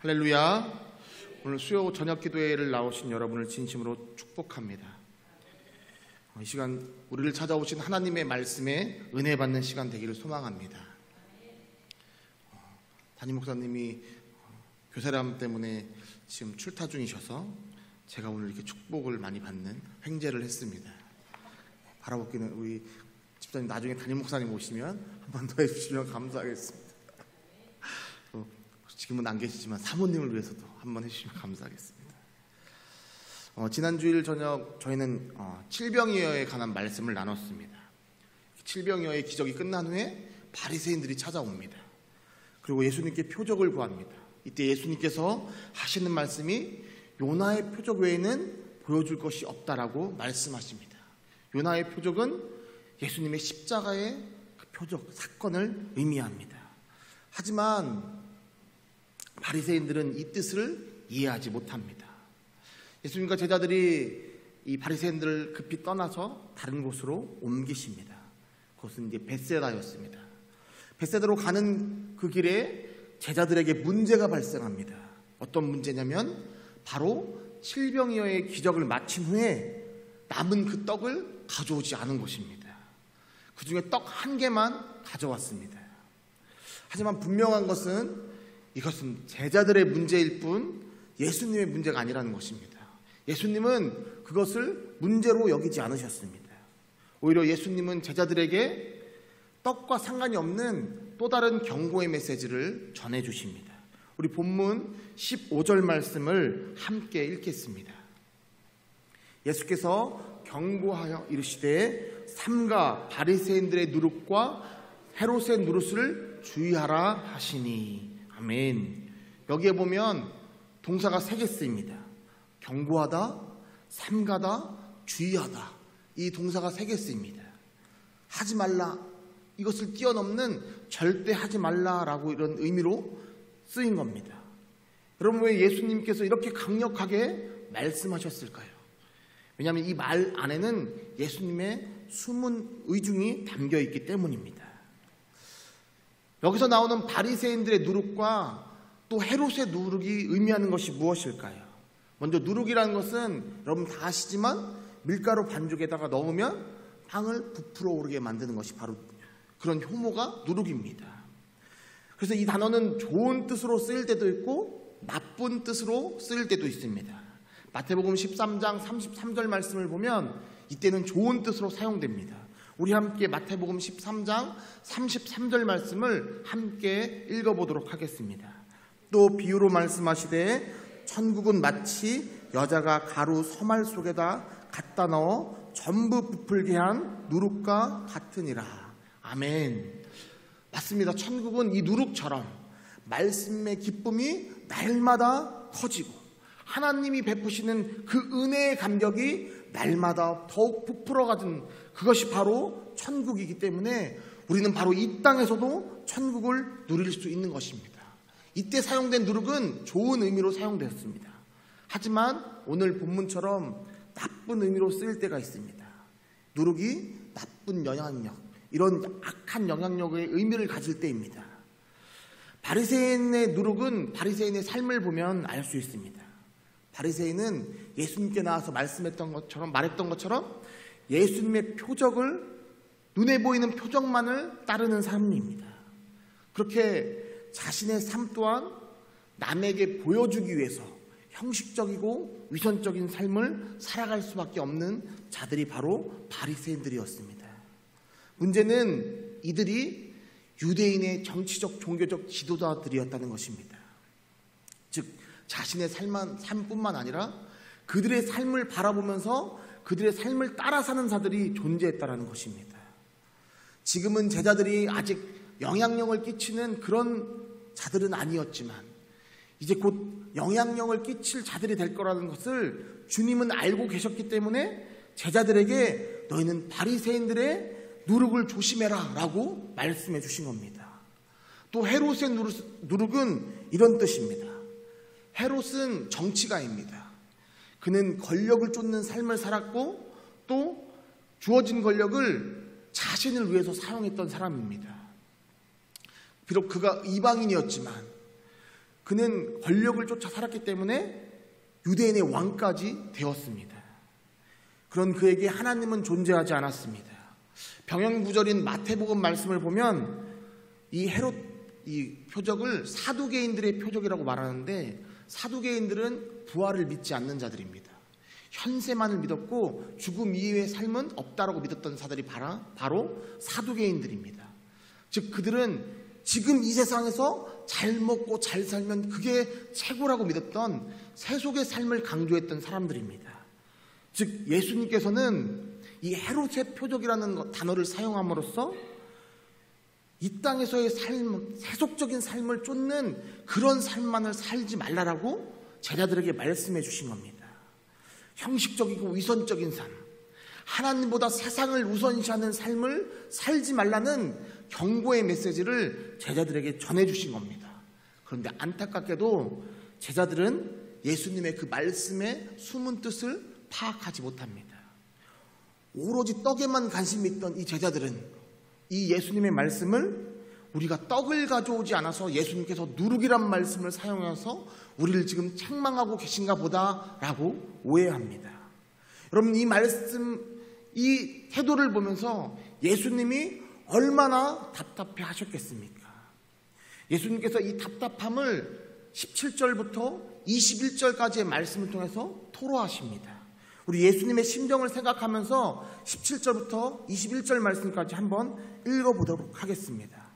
할렐루야. 오늘 수요 저녁 기도회를 나오신 여러분을 진심으로 축복합니다. 이 시간 우리를 찾아오신 하나님의 말씀에 은혜 받는 시간 되기를 소망합니다. 담임 목사님이 교사람 때문에 지금 출타 중이셔서 제가 오늘 이렇게 축복을 많이 받는 횡재를 했습니다. 바라보기는 우리 집사님 나중에 담임 목사님 오시면 한 번 더 해주시면 감사하겠습니다. 지금은 안 계시지만 사모님을 위해서도 한번 해주시면 감사하겠습니다. 지난 주일 저녁 저희는 칠병이어에 관한 말씀을 나눴습니다. 칠병이어의 기적이 끝난 후에 바리새인들이 찾아옵니다. 그리고 예수님께 표적을 구합니다. 이때 예수님께서 하시는 말씀이 요나의 표적 외에는 보여줄 것이 없다라고 말씀하십니다. 요나의 표적은 예수님의 십자가의 그 표적, 사건을 의미합니다. 하지만 바리새인들은 이 뜻을 이해하지 못합니다. 예수님과 제자들이 이 바리새인들을 급히 떠나서 다른 곳으로 옮기십니다. 그것은 이제 벳세다였습니다. 벳세다로 가는 그 길에 제자들에게 문제가 발생합니다. 어떤 문제냐면 바로 칠병이어의 기적을 마친 후에 남은 그 떡을 가져오지 않은 것입니다. 그 중에 떡 한 개만 가져왔습니다. 하지만 분명한 것은 이것은 제자들의 문제일 뿐 예수님의 문제가 아니라는 것입니다. 예수님은 그것을 문제로 여기지 않으셨습니다. 오히려 예수님은 제자들에게 떡과 상관이 없는 또 다른 경고의 메시지를 전해주십니다. 우리 본문 15절 말씀을 함께 읽겠습니다. 예수께서 경고하여 이르시되 삼가 바리새인들의 누룩과 헤롯의 누룩을 주의하라 하시니. 아멘. 여기에 보면 동사가 3개 쓰입니다. 경고하다, 삼가다, 주의하다. 이 동사가 3개 쓰입니다. 하지 말라, 이것을 뛰어넘는 절대 하지 말라라고 이런 의미로 쓰인 겁니다. 여러분, 왜 예수님께서 이렇게 강력하게 말씀하셨을까요? 왜냐하면 이 말 안에는 예수님의 숨은 의중이 담겨 있기 때문입니다. 여기서 나오는 바리새인들의 누룩과 또 헤롯의 누룩이 의미하는 것이 무엇일까요? 먼저 누룩이라는 것은 여러분 다 아시지만 밀가루 반죽에다가 넣으면 빵을 부풀어 오르게 만드는 것이 바로 그런 효모가 누룩입니다. 그래서 이 단어는 좋은 뜻으로 쓰일 때도 있고 나쁜 뜻으로 쓰일 때도 있습니다. 마태복음 13장 33절 말씀을 보면 이때는 좋은 뜻으로 사용됩니다. 우리 함께 마태복음 13장 33절 말씀을 함께 읽어보도록 하겠습니다. 또 비유로 말씀하시되 천국은 마치 여자가 가루 서말 속에다 갖다 넣어 전부 부풀게 한 누룩과 같으니라. 아멘. 맞습니다. 천국은 이 누룩처럼 말씀의 기쁨이 날마다 커지고 하나님이 베푸시는 그 은혜의 감격이 날마다 더욱 부풀어가는 그것이 바로 천국이기 때문에 우리는 바로 이 땅에서도 천국을 누릴 수 있는 것입니다. 이때 사용된 누룩은 좋은 의미로 사용되었습니다. 하지만 오늘 본문처럼 나쁜 의미로 쓰일 때가 있습니다. 누룩이 나쁜 영향력, 이런 악한 영향력의 의미를 가질 때입니다. 바리새인의 누룩은 바리새인의 삶을 보면 알 수 있습니다. 바리새인은 예수님께 나와서 말했던 것처럼 예수님의 표적을, 눈에 보이는 표적만을 따르는 삶입니다. 그렇게 자신의 삶 또한 남에게 보여주기 위해서 형식적이고 위선적인 삶을 살아갈 수밖에 없는 자들이 바로 바리새인들이었습니다. 문제는 이들이 유대인의 정치적 종교적 지도자들이었다는 것입니다. 즉 자신의 삶뿐만 아니라 그들의 삶을 바라보면서 그들의 삶을 따라 사는 자들이 존재했다는 것입니다. 지금은 제자들이 아직 영향력을 끼치는 그런 자들은 아니었지만 이제 곧 영향력을 끼칠 자들이 될 거라는 것을 주님은 알고 계셨기 때문에 제자들에게 너희는 바리새인들의 누룩을 조심해라 라고 말씀해 주신 겁니다. 또 헤롯의 누룩은 이런 뜻입니다. 헤롯은 정치가입니다. 그는 권력을 쫓는 삶을 살았고 또 주어진 권력을 자신을 위해서 사용했던 사람입니다. 비록 그가 이방인이었지만 그는 권력을 쫓아 살았기 때문에 유대인의 왕까지 되었습니다. 그런 그에게 하나님은 존재하지 않았습니다. 병행구절인 마태복음 말씀을 보면 이 헤롯 이 표적을 사두개인들의 표적이라고 말하는데, 사두개인들은 부활을 믿지 않는 자들입니다. 현세만을 믿었고 죽음 이후의 삶은 없다라고 믿었던 자들이 바로 사두개인들입니다. 즉 그들은 지금 이 세상에서 잘 먹고 잘 살면 그게 최고라고 믿었던 세속의 삶을 강조했던 사람들입니다. 즉 예수님께서는 이 헤롯의 표적이라는 단어를 사용함으로써 이 땅에서의 삶, 세속적인 삶을 쫓는 그런 삶만을 살지 말라라고 제자들에게 말씀해 주신 겁니다. 형식적이고 위선적인 삶, 하나님보다 세상을 우선시하는 삶을 살지 말라는 경고의 메시지를 제자들에게 전해주신 겁니다. 그런데 안타깝게도 제자들은 예수님의 그 말씀의 숨은 뜻을 파악하지 못합니다. 오로지 떡에만 관심이 있던 이 제자들은 이 예수님의 말씀을 우리가 떡을 가져오지 않아서 예수님께서 누룩이란 말씀을 사용해서 우리를 지금 책망하고 계신가 보다라고 오해합니다. 여러분, 이 말씀, 이 태도를 보면서 예수님이 얼마나 답답해 하셨겠습니까? 예수님께서 이 답답함을 17절부터 21절까지의 말씀을 통해서 토로하십니다. 우리 예수님의 심정을 생각하면서 17절부터 21절 말씀까지 한번 읽어보도록 하겠습니다.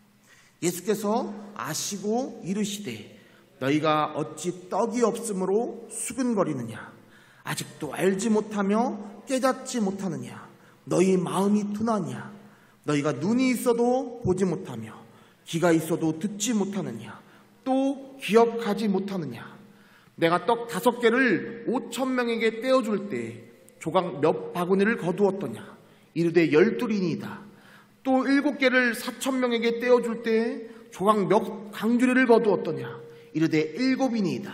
예수께서 아시고 이르시되 너희가 어찌 떡이 없으므로 수근거리느냐? 아직도 알지 못하며 깨닫지 못하느냐? 너희 마음이 둔하냐? 너희가 눈이 있어도 보지 못하며 귀가 있어도 듣지 못하느냐? 또 기억하지 못하느냐? 내가 떡 5개를 5,000명에게 떼어줄 때 조각 몇 바구니를 거두었더냐? 이르되 12이니이다. 또 7개를 4,000명에게 떼어줄 때 조각 몇 강주리를 거두었더냐? 이르되 7이니이다.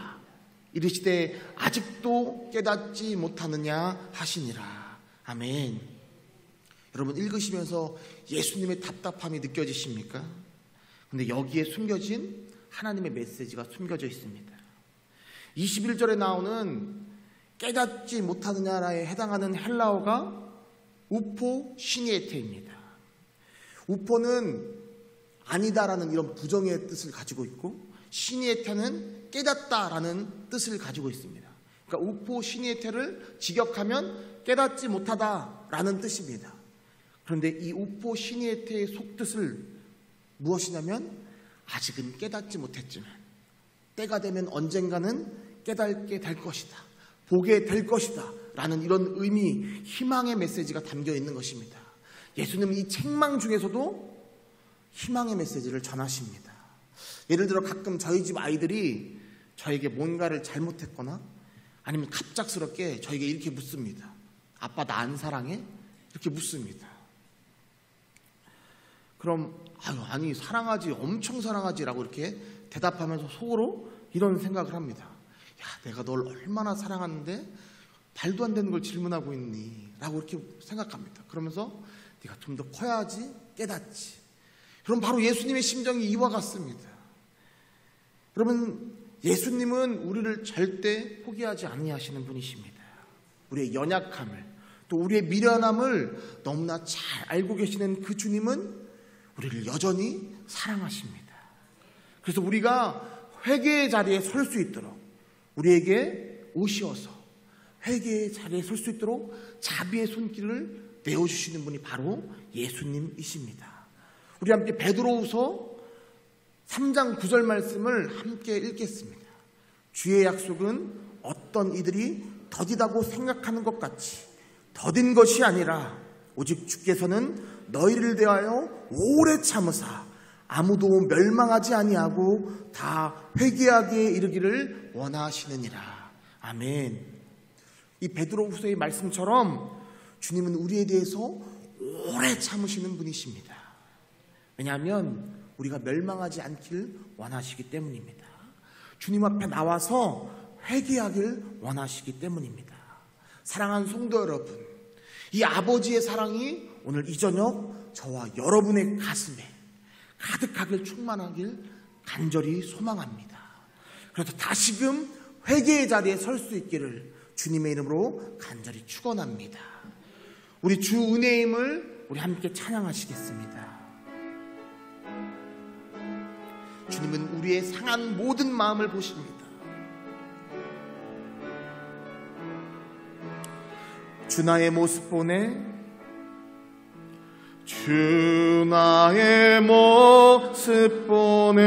이르시되 아직도 깨닫지 못하느냐 하시니라. 아멘. 여러분, 읽으시면서 예수님의 답답함이 느껴지십니까? 근데 여기에 숨겨진 하나님의 메시지가 숨겨져 있습니다. 21절에 나오는 깨닫지 못하느냐에 해당하는 헬라어가 우포 시니에테입니다. 우포는 아니다라는 이런 부정의 뜻을 가지고 있고, 시니에테는 깨닫다라는 뜻을 가지고 있습니다. 그러니까 우포 시니에테를 직역하면 깨닫지 못하다라는 뜻입니다. 그런데 이 우포 시니에테의 속뜻을 무엇이냐면, 아직은 깨닫지 못했지만 때가 되면 언젠가는 깨닫게 될 것이다, 보게 될 것이다 라는 이런 의미, 희망의 메시지가 담겨 있는 것입니다. 예수님은 이 책망 중에서도 희망의 메시지를 전하십니다. 예를 들어 가끔 저희 집 아이들이 저에게 뭔가를 잘못했거나 아니면 갑작스럽게 저에게 이렇게 묻습니다. 아빠 나 안 사랑해? 이렇게 묻습니다. 그럼 아니 사랑하지, 엄청 사랑하지 라고 이렇게 대답하면서 속으로 이런 생각을 합니다. 야, 내가 널 얼마나 사랑하는데 말도 안 되는 걸 질문하고 있니? 라고 이렇게 생각합니다. 그러면서 네가 좀 더 커야지 깨닫지. 그럼 바로 예수님의 심정이 이와 같습니다. 여러분, 예수님은 우리를 절대 포기하지 아니하시는 분이십니다. 우리의 연약함을, 또 우리의 미련함을 너무나 잘 알고 계시는 그 주님은 우리를 여전히 사랑하십니다. 그래서 우리가 회개의 자리에 설 수 있도록 우리에게 오시어서 회개의 자리에 설 수 있도록 자비의 손길을 내어주시는 분이 바로 예수님이십니다. 우리 함께 베드로후서 3장 9절 말씀을 함께 읽겠습니다. 주의 약속은 어떤 이들이 더디다고 생각하는 것 같이 더딘 것이 아니라 오직 주께서는 너희를 대하여 오래 참으사 아무도 멸망하지 아니하고 다 회개하기에 이르기를 원하시느니라. 아멘. 이 베드로후서의 말씀처럼 주님은 우리에 대해서 오래 참으시는 분이십니다. 왜냐하면 우리가 멸망하지 않길 원하시기 때문입니다. 주님 앞에 나와서 회개하길 원하시기 때문입니다. 사랑하는 성도 여러분, 이 아버지의 사랑이 오늘 이 저녁 저와 여러분의 가슴에 가득하길 충만하길 간절히 소망합니다. 그래서 다시금 회개의 자리에 설 수 있기를 주님의 이름으로 간절히 축원합니다. 우리 주 은혜임을 우리 함께 찬양하시겠습니다. 주님은 우리의 상한 모든 마음을 보십니다. 주 나의 모습 보내, 주 나의 모습 보내,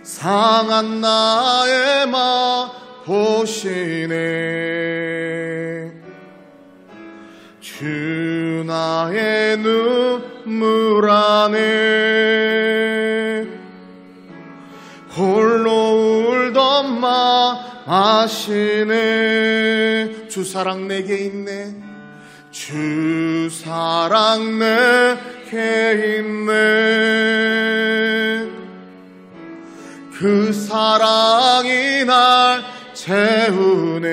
상한 나의 마음 보시네. 주 나의 눈물 안에 홀로 울던 마음 아시네. 주 사랑 내게 있네, 주 사랑 내게 있네. 그 사랑이 날 채우네.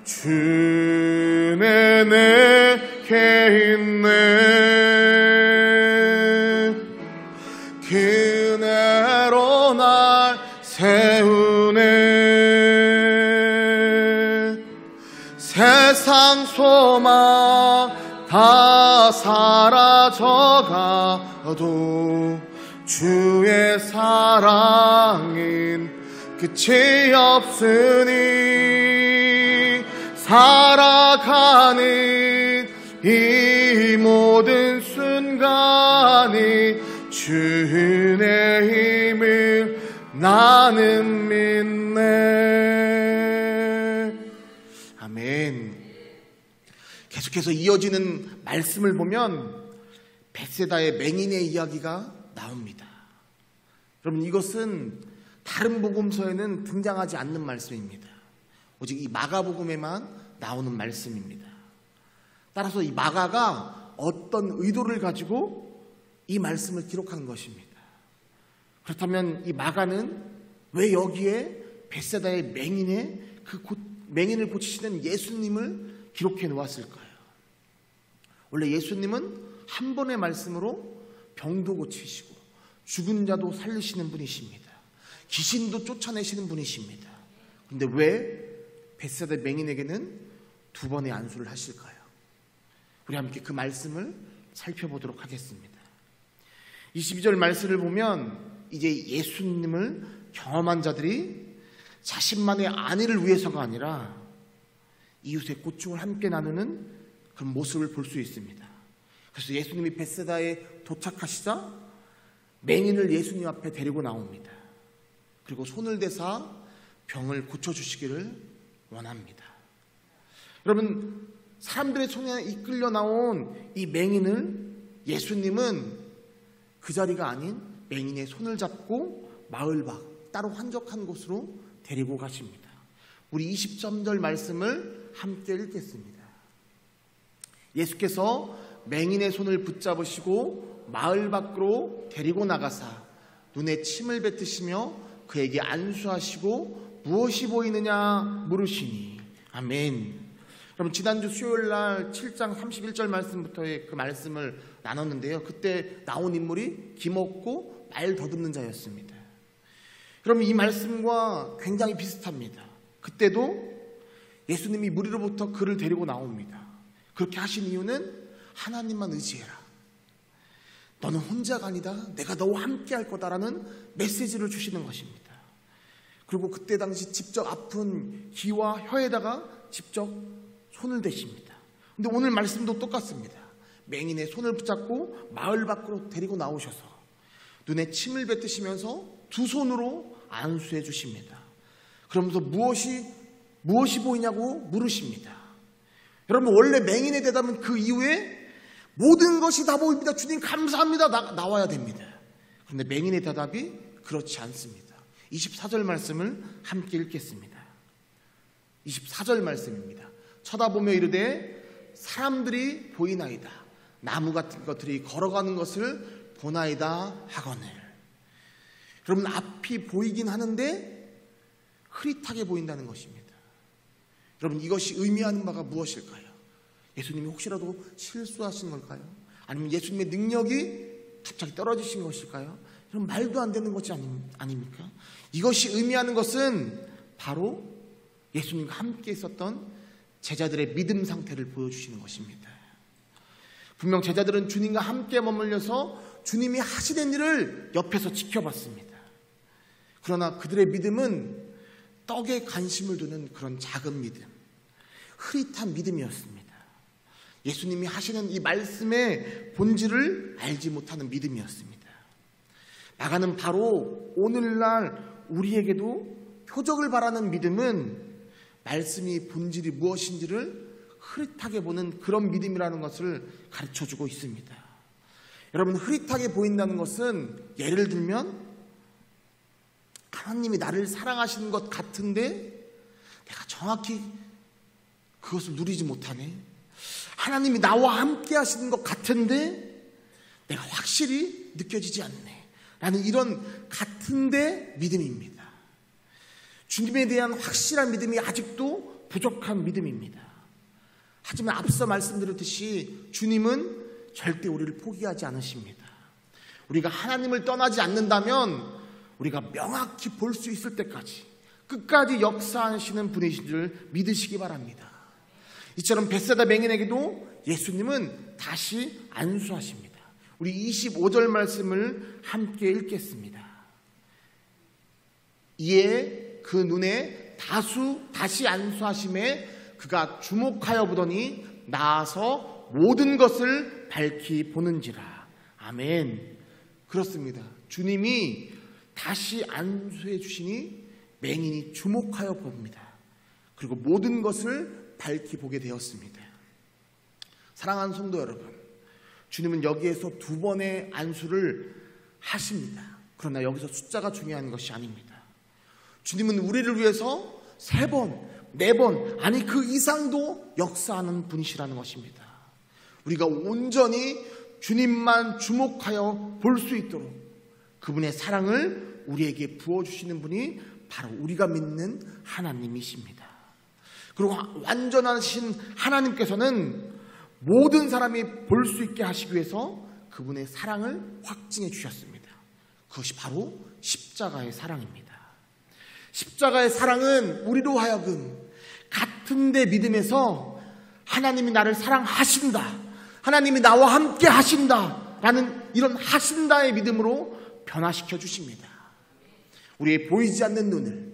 주네 내게 있네. 그네로 날 세우네. 세상 소망 다 사라져가도 주의 사랑인 끝이 없으니 살아가는 이 모든 순간이 주의 힘을 나는 믿네. 아멘. 계속해서 이어지는 말씀을 보면 벳세다의 맹인의 이야기가 나옵니다. 여러분, 이것은 다른 복음서에는 등장하지 않는 말씀입니다. 오직 이 마가복음에만 나오는 말씀입니다. 따라서 이 마가가 어떤 의도를 가지고 이 말씀을 기록한 것입니다. 그렇다면 이 마가는 왜 여기에 벳세다의 맹인을 고치시는 예수님을 기록해 놓았을까요? 원래 예수님은 한 번의 말씀으로 병도 고치시고 죽은 자도 살리시는 분이십니다. 귀신도 쫓아내시는 분이십니다. 그런데 왜 벳세다 맹인에게는 두 번의 안수를 하실까요? 우리 함께 그 말씀을 살펴보도록 하겠습니다. 22절 말씀을 보면 이제 예수님을 경험한 자들이 자신만의 안위를 위해서가 아니라 이웃의 고충을 함께 나누는 그런 모습을 볼 수 있습니다. 그래서 예수님이 벳세다에 도착하시자 맹인을 예수님 앞에 데리고 나옵니다. 그리고 손을 대사 병을 고쳐주시기를 원합니다. 여러분, 사람들의 손에 이끌려 나온 이 맹인을 예수님은 그 자리가 아닌 맹인의 손을 잡고 마을 밖 따로 한적한 곳으로 데리고 가십니다. 우리 23절 말씀을 함께 읽겠습니다. 예수께서 맹인의 손을 붙잡으시고 마을 밖으로 데리고 나가사 눈에 침을 뱉으시며 그에게 안수하시고 무엇이 보이느냐 물으시니. 아멘. 여러분, 지난주 수요일날 7장 31절 말씀부터의 그 말씀을 나눴는데요. 그때 나온 인물이 김없고 말 더듬는 자였습니다. 여러분, 이 말씀과 굉장히 비슷합니다. 그때도 예수님이 무리로부터 그를 데리고 나옵니다. 그렇게 하신 이유는 하나님만 의지해라, 너는 혼자가 아니다, 내가 너와 함께 할 거다라는 메시지를 주시는 것입니다. 그리고 그때 당시 직접 아픈 귀와 혀에다가 직접 손을 대십니다. 근데 오늘 말씀도 똑같습니다. 맹인의 손을 붙잡고 마을 밖으로 데리고 나오셔서 눈에 침을 뱉으시면서 두 손으로 안수해 주십니다. 그러면서 무엇이 보이냐고 물으십니다. 여러분, 원래 맹인의 대답은 그 이후에 모든 것이 다 보입니다, 주님 감사합니다, 나와야 됩니다. 그런데 맹인의 대답이 그렇지 않습니다. 24절 말씀을 함께 읽겠습니다. 24절 말씀입니다. 쳐다보며 이르되 사람들이 보이나이다, 나무 같은 것들이 걸어가는 것을 보나이다 하거늘. 여러분, 앞이 보이긴 하는데 흐릿하게 보인다는 것입니다. 여러분, 이것이 의미하는 바가 무엇일까요? 예수님이 혹시라도 실수하신 걸까요? 아니면 예수님의 능력이 갑자기 떨어지신 것일까요? 이런 말도 안 되는 것이 아닙니까? 이것이 의미하는 것은 바로 예수님과 함께 있었던 제자들의 믿음 상태를 보여주시는 것입니다. 분명 제자들은 주님과 함께 머물려서 주님이 하시는 일을 옆에서 지켜봤습니다. 그러나 그들의 믿음은 떡에 관심을 두는 그런 작은 믿음, 흐릿한 믿음이었습니다. 예수님이 하시는 이 말씀의 본질을 알지 못하는 믿음이었습니다. 나가는 바로 오늘날 우리에게도 표적을 바라는 믿음은 말씀이 본질이 무엇인지를 흐릿하게 보는 그런 믿음이라는 것을 가르쳐주고 있습니다. 여러분, 흐릿하게 보인다는 것은 예를 들면 하나님이 나를 사랑하시는 것 같은데 내가 정확히 그것을 누리지 못하네. 하나님이 나와 함께 하시는 것 같은데 내가 확실히 느껴지지 않네. 라는 이런 같은데 믿음입니다. 주님에 대한 확실한 믿음이 아직도 부족한 믿음입니다. 하지만 앞서 말씀드렸듯이 주님은 절대 우리를 포기하지 않으십니다. 우리가 하나님을 떠나지 않는다면 우리가 명확히 볼 수 있을 때까지 끝까지 역사하시는 분이신 줄 믿으시기 바랍니다. 이처럼 벳세다 맹인에게도 예수님은 다시 안수하십니다. 우리 25절 말씀을 함께 읽겠습니다. 이에 그 눈에 다시 안수하심에 그가 주목하여 보더니 나아서 모든 것을 밝히 보는지라. 아멘. 그렇습니다. 주님이 다시 안수해 주시니 맹인이 주목하여 봅니다. 그리고 모든 것을 밝히 보게 되었습니다. 사랑하는 성도 여러분, 주님은 여기에서 2번의 안수를 하십니다. 그러나 여기서 숫자가 중요한 것이 아닙니다. 주님은 우리를 위해서 3번, 4번, 아니 그 이상도 역사하는 분이시라는 것입니다. 우리가 온전히 주님만 주목하여 볼 수 있도록 그분의 사랑을 우리에게 부어주시는 분이 바로 우리가 믿는 하나님이십니다. 그리고 완전하신 하나님께서는 모든 사람이 볼 수 있게 하시기 위해서 그분의 사랑을 확증해 주셨습니다. 그것이 바로 십자가의 사랑입니다. 십자가의 사랑은 우리로 하여금 같은데 믿음에서 하나님이 나를 사랑하신다, 하나님이 나와 함께 하신다 라는 이런 하신다의 믿음으로 변화시켜 주십니다. 우리의 보이지 않는 눈을,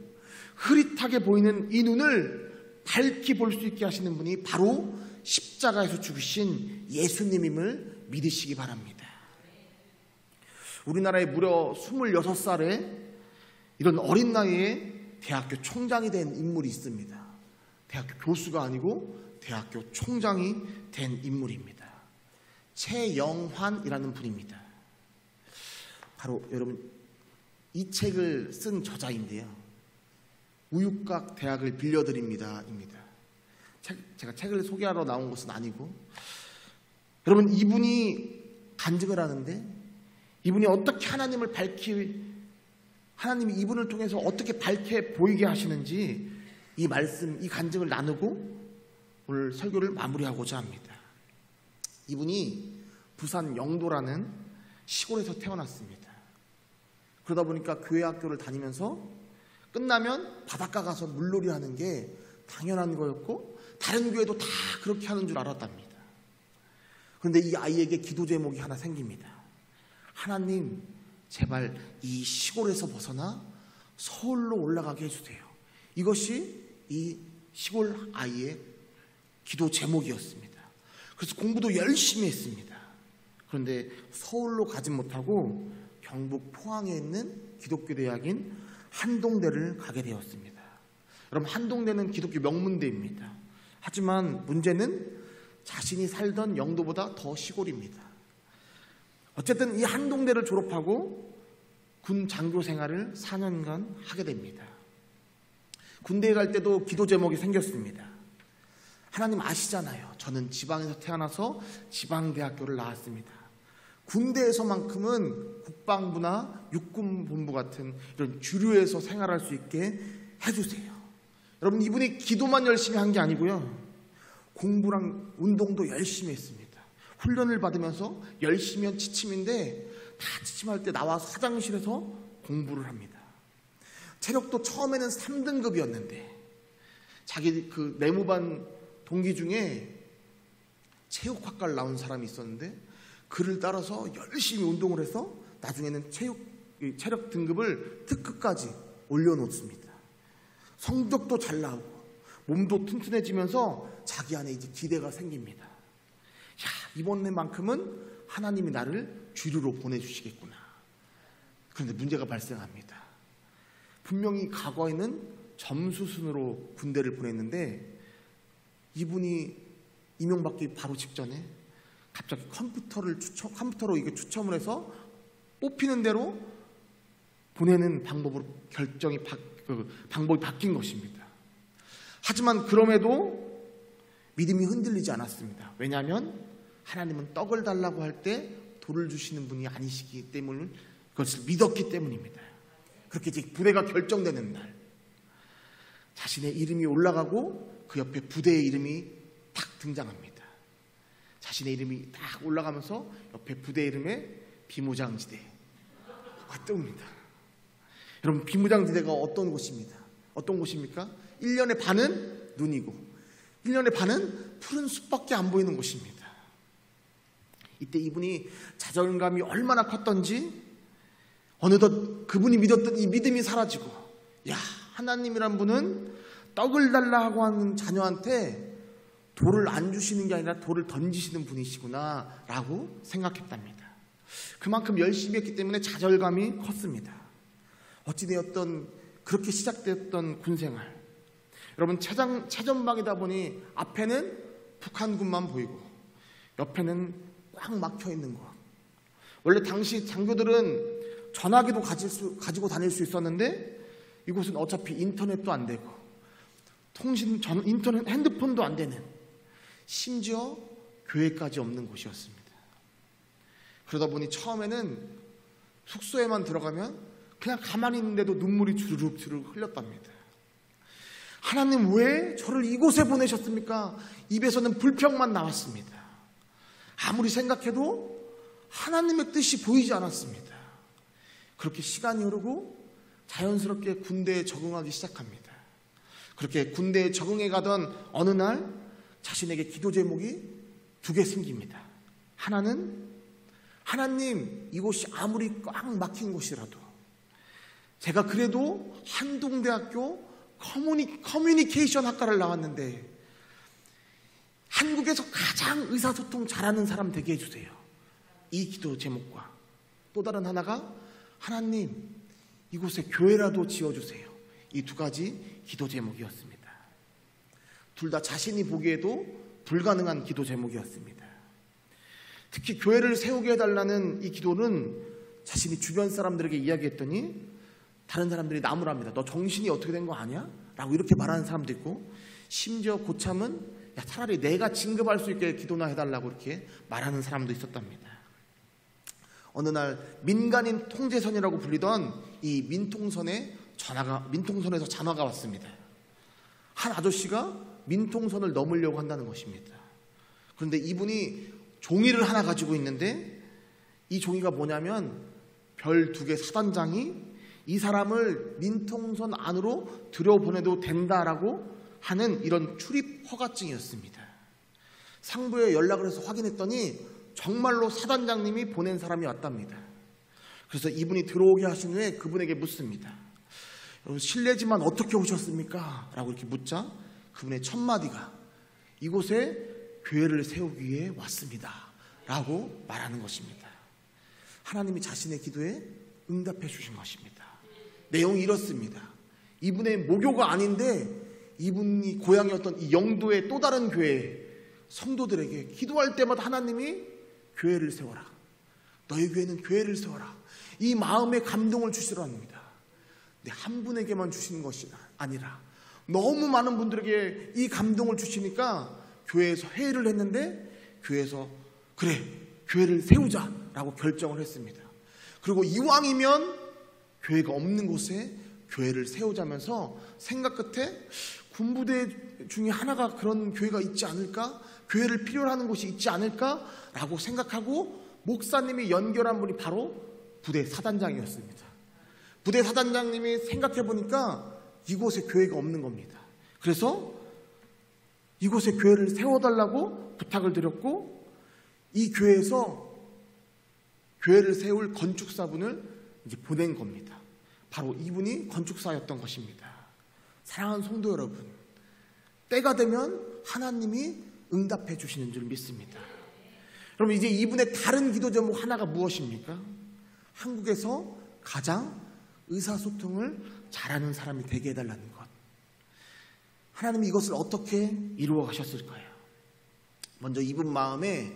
흐릿하게 보이는 이 눈을 밝히 볼 수 있게 하시는 분이 바로 십자가에서 죽으신 예수님임을 믿으시기 바랍니다. 우리나라에 무려 26살에 이런 어린 나이에 대학교 총장이 된 인물이 있습니다. 대학교 교수가 아니고 대학교 총장이 된 인물입니다. 최영환이라는 분입니다. 바로 여러분 이 책을 쓴 저자인데요. 우육각 대학을 빌려드립니다 입니다. 제가 책을 소개하러 나온 것은 아니고, 여러분 이분이 간증을 하는데 이분이 어떻게 하나님을 하나님이 이분을 통해서 어떻게 밝게 보이게 하시는지 이 말씀, 이 간증을 나누고 오늘 설교를 마무리하고자 합니다. 이분이 부산 영도라는 시골에서 태어났습니다. 그러다 보니까 교회 학교를 다니면서 끝나면 바닷가 가서 물놀이 하는 게 당연한 거였고 다른 교회도 다 그렇게 하는 줄 알았답니다. 그런데 이 아이에게 기도 제목이 하나 생깁니다. 하나님, 제발 이 시골에서 벗어나 서울로 올라가게 해주세요. 이것이 이 시골 아이의 기도 제목이었습니다. 그래서 공부도 열심히 했습니다. 그런데 서울로 가지 못하고 경북 포항에 있는 기독교 대학인 한동대를 가게 되었습니다. 여러분, 한동대는 기독교 명문대입니다. 하지만 문제는 자신이 살던 영도보다 더 시골입니다. 어쨌든 이 한동대를 졸업하고 군 장교 생활을 4년간 하게 됩니다. 군대에 갈 때도 기도 제목이 생겼습니다. 하나님 아시잖아요. 저는 지방에서 태어나서 지방대학교를 나왔습니다. 군대에서만큼은 국방부나 육군본부 같은 이런 주류에서 생활할 수 있게 해주세요. 여러분, 이분이 기도만 열심히 한 게 아니고요. 공부랑 운동도 열심히 했습니다. 훈련을 받으면서 열심히 한 지침인데 다 취침할 때 나와서 화장실에서 공부를 합니다. 체력도 처음에는 3등급이었는데 자기 그 내무반 동기 중에 체육학과를 나온 사람이 있었는데 그를 따라서 열심히 운동을 해서 나중에는 체력 등급을 특급까지 올려놓습니다. 성적도 잘 나오고 몸도 튼튼해지면서 자기 안에 이제 기대가 생깁니다. 야, 이번에만큼은 하나님이 나를 주류로 보내주시겠구나. 그런데 문제가 발생합니다. 분명히 과거에는 점수 순으로 군대를 보냈는데 이분이 임용받기 바로 직전에 갑자기 컴퓨터로 이게 추첨을 해서 뽑히는 대로 보내는 방법으로 방법이 바뀐 것입니다. 하지만 그럼에도 믿음이 흔들리지 않았습니다. 왜냐하면 하나님은 떡을 달라고 할 때 돌을 주시는 분이 아니시기 때문에 그것을 믿었기 때문입니다. 그렇게 이제 부대가 결정되는 날 자신의 이름이 올라가고 그 옆에 부대의 이름이 딱 등장합니다. 자신의 이름이 딱 올라가면서 옆에 부대 이름에 비무장지대가 뜨옵니다. 여러분, 비무장지대가 어떤 곳입니까? 1년의 반은 눈이고 1년의 반은 푸른 숲밖에 안 보이는 곳입니다. 이때 이분이 자존감이 얼마나 컸던지 어느덧 그분이 믿었던 이 믿음이 사라지고, 야, 하나님이란 분은 떡을 달라 하고 하는 자녀한테 돌을 안 주시는 게 아니라 돌을 던지시는 분이시구나 라고 생각했답니다. 그만큼 열심히 했기 때문에 좌절감이 컸습니다. 어찌되었던 그렇게 시작되었던 군생활, 여러분, 최전방이다 보니 앞에는 북한군만 보이고 옆에는 꽉 막혀있는 것. 원래 당시 장교들은 전화기도 가지고 다닐 수 있었는데 이곳은 어차피 인터넷도 안 되고 인터넷, 핸드폰도 안 되는, 심지어 교회까지 없는 곳이었습니다. 그러다 보니 처음에는 숙소에만 들어가면 그냥 가만히 있는데도 눈물이 주르륵 흘렸답니다. 하나님, 왜 저를 이곳에 보내셨습니까? 입에서는 불평만 나왔습니다. 아무리 생각해도 하나님의 뜻이 보이지 않았습니다. 그렇게 시간이 흐르고 자연스럽게 군대에 적응하기 시작합니다. 그렇게 군대에 적응해 가던 어느 날 자신에게 기도 제목이 2개 생깁니다. 하나는, 하나님, 이곳이 아무리 꽉 막힌 곳이라도 제가 그래도 한동대학교 커뮤니케이션 학과를 나왔는데 한국에서 가장 의사소통 잘하는 사람 되게 해주세요. 이 기도 제목과 또 다른 하나가, 하나님, 이곳에 교회라도 지어주세요. 이 2가지 기도 제목이었습니다. 둘 다 자신이 보기에도 불가능한 기도 제목이었습니다. 특히 교회를 세우게 해달라는 이 기도는 자신이 주변 사람들에게 이야기했더니 다른 사람들이 나무랍니다. 너 정신이 어떻게 된 거 아니야? 라고 이렇게 말하는 사람도 있고, 심지어 고참은 야, 차라리 내가 진급할 수 있게 기도나 해달라고 이렇게 말하는 사람도 있었답니다. 어느 날 민간인 통제선이라고 불리던 이 민통선에서 전화가 왔습니다. 한 아저씨가 민통선을 넘으려고 한다는 것입니다. 그런데 이분이 종이를 하나 가지고 있는데 이 종이가 뭐냐면 별 2개 사단장이 이 사람을 민통선 안으로 들여보내도 된다라고 하는 이런 출입 허가증이었습니다. 상부에 연락을 해서 확인했더니 정말로 사단장님이 보낸 사람이 왔답니다. 그래서 이분이 들어오게 하신 후에 그분에게 묻습니다. 여러분, 실례지만 어떻게 오셨습니까? 라고 이렇게 묻자 그분의 첫 마디가, 이곳에 교회를 세우기 위해 왔습니다 라고 말하는 것입니다. 하나님이 자신의 기도에 응답해 주신 것입니다. 내용이 이렇습니다. 이분의 모교가 아닌데 이분이 고향이었던 이 영도의 또 다른 교회 성도들에게 기도할 때마다 하나님이 교회를 세워라, 너희 교회는 교회를 세워라, 이 마음에 감동을 주시려 합니다. 근데 한 분에게만 주시는 것이 아니라 너무 많은 분들에게 이 감동을 주시니까 교회에서 회의를 했는데 교회에서 그래, 교회를 세우자라고 결정을 했습니다. 그리고 이왕이면 교회가 없는 곳에 교회를 세우자면서 생각 끝에 군부대 중에 하나가 그런 교회가 있지 않을까? 교회를 필요로 하는 곳이 있지 않을까? 라고 생각하고 목사님이 연결한 분이 바로 부대 사단장이었습니다. 부대 사단장님이 생각해 보니까 이곳에 교회가 없는 겁니다. 그래서 이곳에 교회를 세워달라고 부탁을 드렸고, 이 교회에서 교회를 세울 건축사분을 이제 보낸 겁니다. 바로 이분이 건축사였던 것입니다. 사랑하는 성도 여러분, 때가 되면 하나님이 응답해 주시는 줄 믿습니다. 여러분, 이제 이분의 다른 기도 제목 하나가 무엇입니까? 한국에서 가장 의사소통을 잘하는 사람이 되게 해달라는 것. 하나님이 이것을 어떻게 이루어 가셨을까요? 먼저 이분 마음에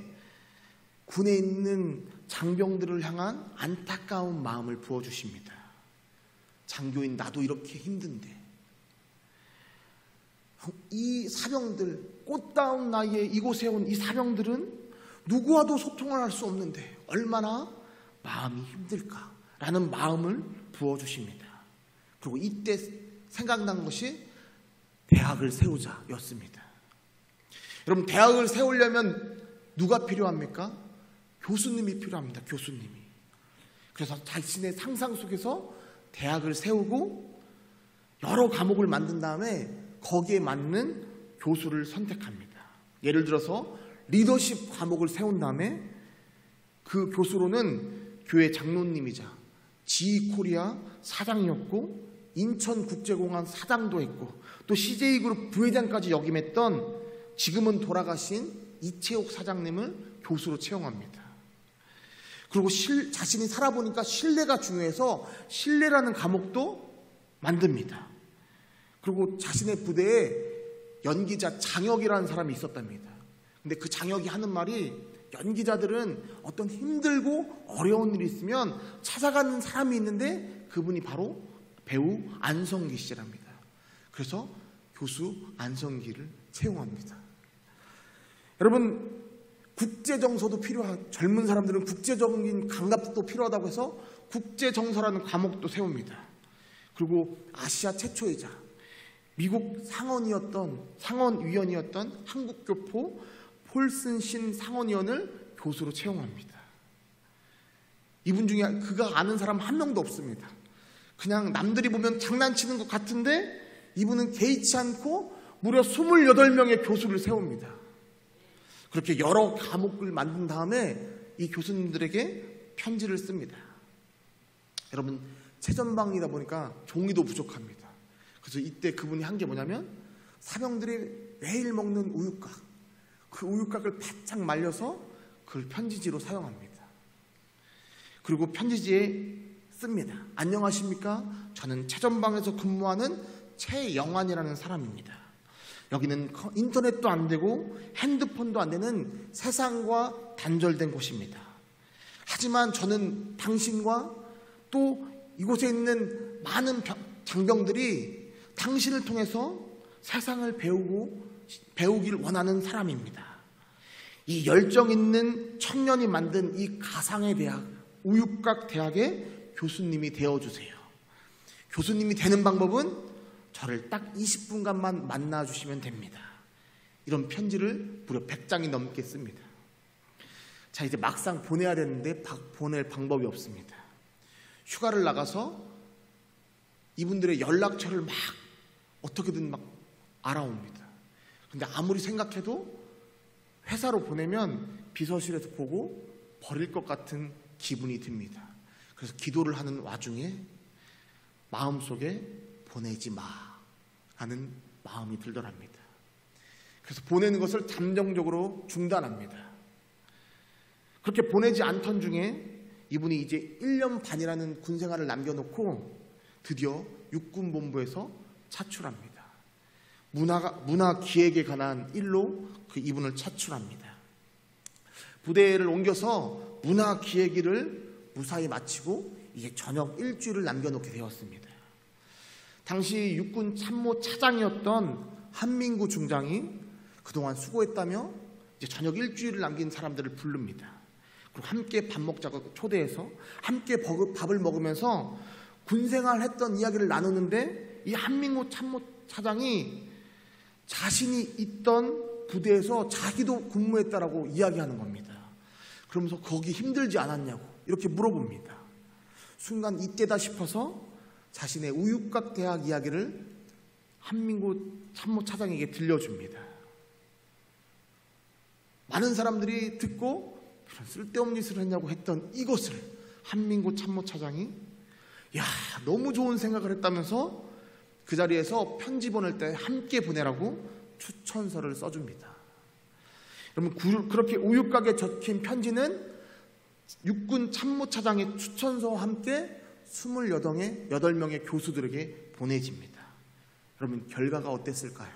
군에 있는 장병들을 향한 안타까운 마음을 부어주십니다. 장교인 나도 이렇게 힘든데, 이 사병들, 꽃다운 나이에 이곳에 온 이 사병들은 누구와도 소통을 할 수 없는데 얼마나 마음이 힘들까라는 마음을 부어주십니다. 그리고 이때 생각난 것이 대학을 세우자였습니다. 여러분, 대학을 세우려면 누가 필요합니까? 교수님이 필요합니다. 교수님이. 그래서 자신의 상상 속에서 대학을 세우고 여러 과목을 만든 다음에 거기에 맞는 교수를 선택합니다. 예를 들어서 리더십 과목을 세운 다음에 그 교수로는 교회 장로님이자 지코리아 사장이었고, 인천국제공항 사장도 했고, 또 CJ그룹 부회장까지 역임했던 지금은 돌아가신 이채옥 사장님을 교수로 채용합니다. 그리고 자신이 살아보니까 신뢰가 중요해서 신뢰라는 과목도 만듭니다. 그리고 자신의 부대에 연기자 장혁이라는 사람이 있었답니다. 근데 그 장혁이 하는 말이, 연기자들은 어떤 힘들고 어려운 일이 있으면 찾아가는 사람이 있는데 그분이 바로 배우 안성기 씨랍니다. 그래서 교수 안성기를 채용합니다. 여러분, 국제정서도 젊은 사람들은 국제적인 감각도 필요하다고 해서 국제정서라는 과목도 세웁니다. 그리고 아시아 최초이자 미국 상원위원이었던 한국교포 폴슨신 상원의원을 교수로 채용합니다. 이분 중에 그가 아는 사람 한 명도 없습니다. 그냥 남들이 보면 장난치는 것 같은데 이분은 개의치 않고 무려 28명의 교수를 세웁니다. 그렇게 여러 과목을 만든 다음에 이 교수님들에게 편지를 씁니다. 여러분, 최전방이다 보니까 종이도 부족합니다. 그래서 이때 그분이 한 게 뭐냐면, 사병들이 매일 먹는 우유곽, 그 우유곽을 바짝 말려서 그걸 편지지로 사용합니다. 그리고 편지지에 씁니다. 안녕하십니까? 저는 최전방에서 근무하는 최영환이라는 사람입니다. 여기는 인터넷도 안 되고 핸드폰도 안 되는 세상과 단절된 곳입니다. 하지만 저는 당신과 또 이곳에 있는 많은 장병들이 당신을 통해서 세상을 배우길 원하는 사람입니다. 이 열정 있는 청년이 만든 이 가상의 대학, 우육각 대학의 교수님이 되어주세요. 교수님이 되는 방법은 저를 딱 20분간만 만나주시면 됩니다. 이런 편지를 무려 100장이 넘게 씁니다. 자, 이제 막상 보내야 되는데 보낼 방법이 없습니다. 휴가를 나가서 이분들의 연락처를 막 어떻게든 막 알아옵니다. 근데 아무리 생각해도 회사로 보내면 비서실에서 보고 버릴 것 같은 기분이 듭니다. 그래서 기도를 하는 와중에 마음속에 보내지 마 하는 마음이 들더랍니다. 그래서 보내는 것을 잠정적으로 중단합니다. 그렇게 보내지 않던 중에 이분이 이제 1년 반이라는 군생활을 남겨놓고 드디어 육군본부에서 차출합니다. 문화기획에 관한 일로 이분을 차출합니다. 부대를 옮겨서 문화기획일을 무사히 마치고 이제 저녁 일주일을 남겨놓게 되었습니다. 당시 육군 참모 차장이었던 한민구 중장이 그동안 수고했다며 이제 저녁 일주일을 남긴 사람들을 부릅니다. 그리고 함께 밥 먹자고 초대해서 함께 밥을 먹으면서 군생활 했던 이야기를 나누는데, 이 한민구 참모 차장이 자신이 있던 부대에서 자기도 근무했다라고 이야기하는 겁니다. 그러면서 거기 힘들지 않았냐고 이렇게 물어봅니다. 순간 이때다 싶어서 자신의 우육각 대학 이야기를 한민구 참모차장에게 들려줍니다. 많은 사람들이 듣고 그런 쓸데없는 짓을 했냐고 했던 이것을 한민구 참모차장이 야, 너무 좋은 생각을 했다면서 그 자리에서 편지 보낼 때 함께 보내라고 추천서를 써줍니다. 여러분, 그렇게 우육각에 적힌 편지는 육군 참모차장의 추천서와 함께 28명의 교수들에게 보내집니다. 여러분, 결과가 어땠을까요?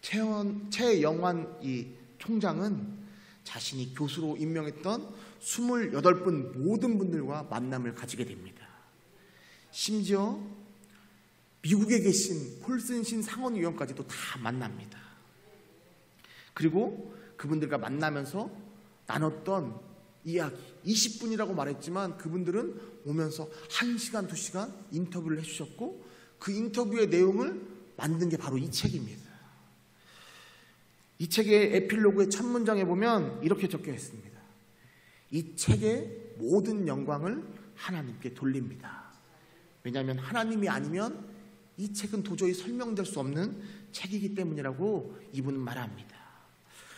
최영환 이 총장은 자신이 교수로 임명했던 28분 모든 분들과 만남을 가지게 됩니다. 심지어 미국에 계신 폴슨신 상원의원까지도 다 만납니다. 그리고 그분들과 만나면서 나눴던 이야기, 20분이라고 말했지만 그분들은 오면서 1시간, 2시간 인터뷰를 해주셨고 그 인터뷰의 내용을 만든 게 바로 이 책입니다. 이 책의 에필로그의 첫 문장에 보면 이렇게 적혀 있습니다. 이 책의 모든 영광을 하나님께 돌립니다. 왜냐하면 하나님이 아니면 이 책은 도저히 설명될 수 없는 책이기 때문이라고 이분은 말합니다.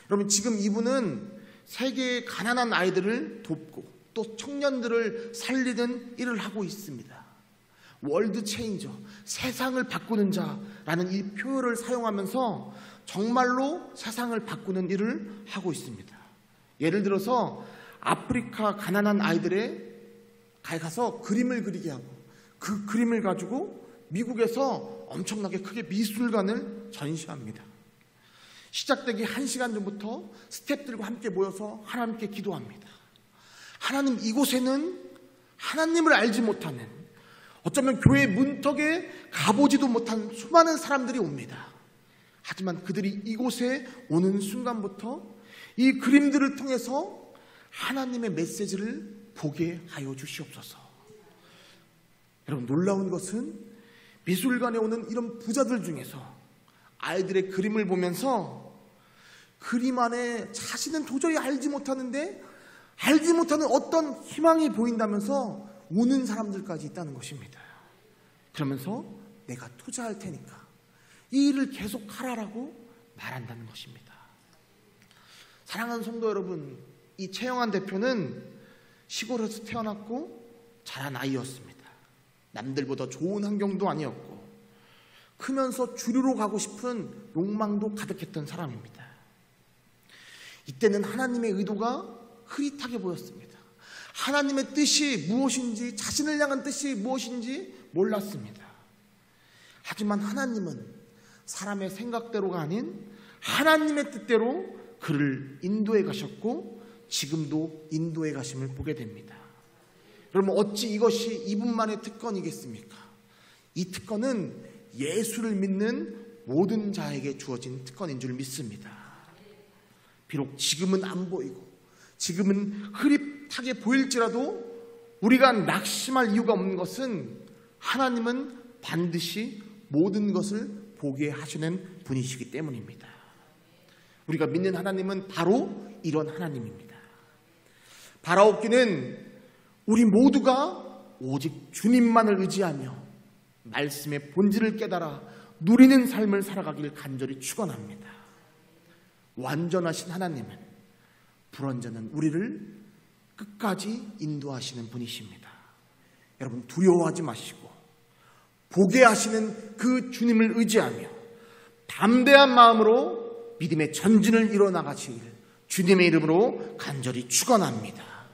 여러분, 지금 이분은 세계의 가난한 아이들을 돕고 또 청년들을 살리는 일을 하고 있습니다. 월드 체인저, 세상을 바꾸는 자라는 이 표현을 사용하면서 정말로 세상을 바꾸는 일을 하고 있습니다. 예를 들어서 아프리카 가난한 아이들에 가서 그림을 그리게 하고 그 그림을 가지고 미국에서 엄청나게 크게 미술관을 전시합니다. 시작되기 1시간 전부터 스태프들과 함께 모여서 하나님께 기도합니다. 하나님, 이곳에는 하나님을 알지 못하는, 어쩌면 교회 문턱에 가보지도 못한 수많은 사람들이 옵니다. 하지만 그들이 이곳에 오는 순간부터 이 그림들을 통해서 하나님의 메시지를 보게 하여 주시옵소서. 여러분, 놀라운 것은 미술관에 오는 이런 부자들 중에서 아이들의 그림을 보면서 그림 안에 자신은 도저히 알지 못하는데 알지 못하는 어떤 희망이 보인다면서 오는 사람들까지 있다는 것입니다. 그러면서 내가 투자할 테니까 이 일을 계속하라라고 말한다는 것입니다. 사랑하는 성도 여러분, 이 최영환 대표는 시골에서 태어났고 자란 아이였습니다. 남들보다 좋은 환경도 아니었고 크면서 주류로 가고 싶은 욕망도 가득했던 사람입니다. 이때는 하나님의 의도가 흐릿하게 보였습니다. 하나님의 뜻이 무엇인지, 자신을 향한 뜻이 무엇인지 몰랐습니다. 하지만 하나님은 사람의 생각대로가 아닌 하나님의 뜻대로 그를 인도해 가셨고 지금도 인도해 가심을 보게 됩니다. 그러면 어찌 이것이 이분만의 특권이겠습니까? 이 특권은 예수를 믿는 모든 자에게 주어진 특권인 줄 믿습니다. 비록 지금은 안 보이고 지금은 흐릿하게 보일지라도 우리가 낙심할 이유가 없는 것은 하나님은 반드시 모든 것을 보게 하시는 분이시기 때문입니다. 우리가 믿는 하나님은 바로 이런 하나님입니다. 바라옵기는 우리 모두가 오직 주님만을 의지하며 말씀의 본질을 깨달아 누리는 삶을 살아가길 간절히 축원합니다. 완전하신 하나님은 불완전한 우리를 끝까지 인도하시는 분이십니다. 여러분, 두려워하지 마시고 보게 하시는 그 주님을 의지하며 담대한 마음으로 믿음의 전진을 이뤄나가시길 주님의 이름으로 간절히 축원합니다.